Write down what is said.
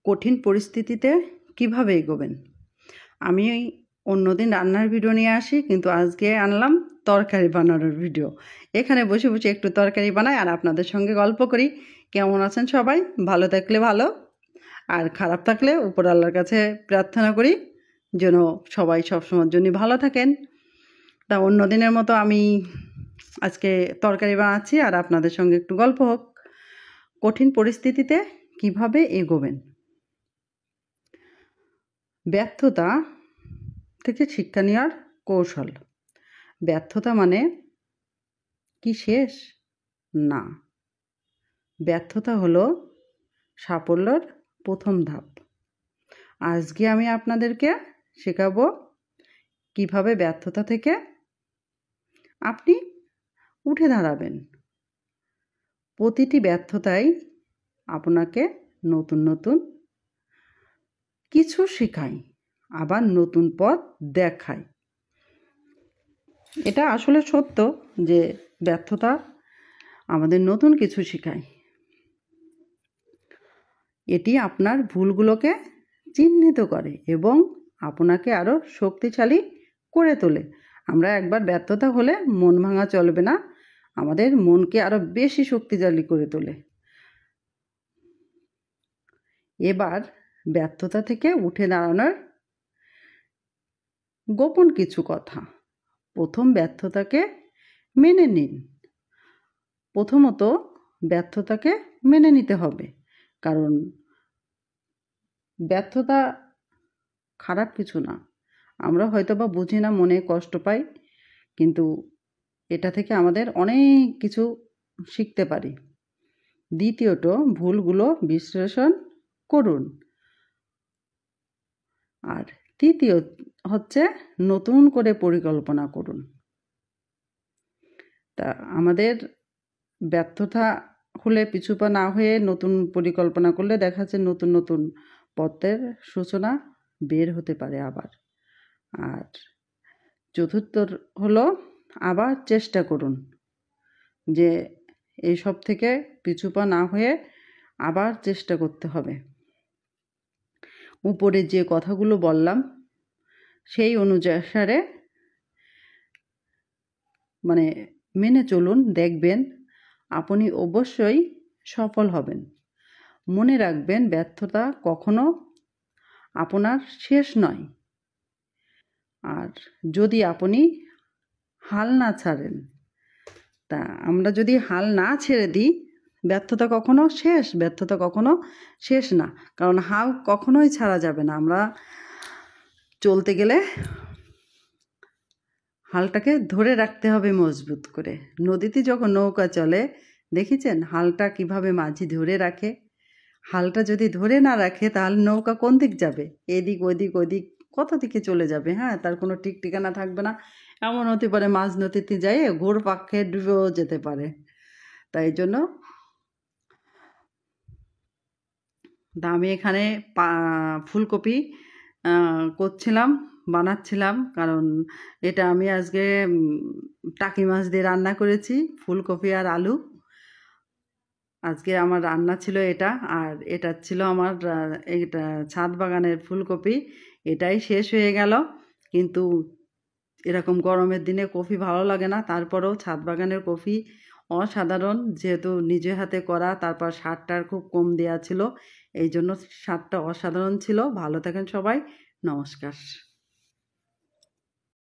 কঠিন পরিস্থিতিতে কিভাবে এগোবেন। আমি অন্যদিন রান্নার ভিডিও নিয়ে আসি, কিন্তু আজকে আনলাম তরকারি বানানোর ভিডিও। এখানে বসে বসে একটু তরকারি বানাই আর আপনাদের সঙ্গে গল্প করি। কেমন আছেন সবাই? ভালো থাকলে ভালো, আর খারাপ থাকলে উপর আল্লাহর কাছে প্রার্থনা করি যেন সবাই সবসময়ের জন্য ভালো থাকেন। তা অন্য দিনের মতো আমি আজকে তরকারি বানাচ্ছি আর আপনাদের সঙ্গে একটু গল্প হোক। কঠিন পরিস্থিতিতে কিভাবে এগোবেন। ব্যর্থতা থেকে শিক্ষা নেওয়ার কৌশল। ব্যর্থতা মানে কি শেষ? না, ব্যর্থতা হলো সাফল্যের প্রথম ধাপ। আজকে আমি আপনাদেরকে শেখাবো কিভাবে ব্যর্থতা থেকে আপনি উঠে দাঁড়াবেন। প্রতিটি ব্যর্থতাই আপনাকে নতুন নতুন কিছু শেখায়, আবার নতুন পথ দেখায়। এটা আসলে সত্য যে ব্যর্থতা আমাদের নতুন কিছু শেখায়। এটি আপনার ভুলগুলোকে চিহ্নিত করে এবং আপনাকে আরও শক্তিশালী করে তোলে। আমরা একবার ব্যর্থতা হলে মন ভাঙা চলবে না, আমাদের মনকে আরও বেশি শক্তিশালী করে তোলে। এবার ব্যর্থতা থেকে উঠে দাঁড়ানোর গোপন কিছু কথা। প্রথম, ব্যর্থতাকে মেনে নিন। প্রথমত ব্যর্থতাকে মেনে নিতে হবে, কারণ ব্যর্থতা খারাপ কিছু না। আমরা হয়তো বা বুঝি না, মনে কষ্ট পাই, কিন্তু এটা থেকে আমাদের অনেক কিছু শিখতে পারি। দ্বিতীয়ত, ভুলগুলো বিশ্লেষণ করুন। আর তৃতীয় হচ্ছে নতুন করে পরিকল্পনা করুন। তা আমাদের ব্যর্থতা হলে পিছুপা না হয়ে নতুন পরিকল্পনা করলে দেখা যাচ্ছে নতুন নতুন পথের সূচনা বের হতে পারে আবার। আর চতুর্থ হলো আবার চেষ্টা করুন, যে এইসব থেকে পিছুপা না হয়ে আবার চেষ্টা করতে হবে। উপরে যে কথাগুলো বললাম সেই অনুসারে মেনে চলুন, দেখবেন আপনি অবশ্যই সফল হবেন। মনে রাখবেন, ব্যর্থতা কখনো আপনার শেষ নয়। আর যদি আপনি হাল না ছাড়েন, তা আমরা যদি হাল না ছেড়ে দিই, ব্যর্থতা কখনো শেষ না। কারণ হাল কখনোই ছাড়া যাবে না। আমরা চলতে গেলে হালটাকে ধরে রাখতে হবে মজবুত করে। নদীতে যখন নৌকা চলে, দেখেছেন হালটা কিভাবে মাঝি ধরে রাখে? হালটা যদি ধরে না রাখে তাহলে নৌকা কোন দিক যাবে? এদিক ওদিক কত দিকে চলে যাবে। তার কোনো ঠিক ঠিকানা থাকবে না। এমন হতে পারে মাঝ নদীতে যাই ঘোর পাক্ষে ডুবেও যেতে পারে। তাই জন্য আমি এখানে ফুলকপি বানাচ্ছিলাম, কারণ এটা আমি আজকে টাকি মাছ দিয়ে রান্না করেছি, ফুলকপি আর আলু। আজকে আমার রান্না ছিল এটা, আর এটা ছিল আমার এটা ছাদ বাগানের ফুলকপি। এটাই শেষ হয়ে গেল, কিন্তু এরকম গরমের দিনে কফি ভালো লাগে না। তারপরেও ছাদ বাগানের কফি অসাধারণ, যেহেতু নিজে হাতে করা, তারপর সারটার খুব কম দেওয়া ছিল, এই জন্য স্বাদটা অসাধারণ ছিল। ভালো থাকেন সবাই, নমস্কার।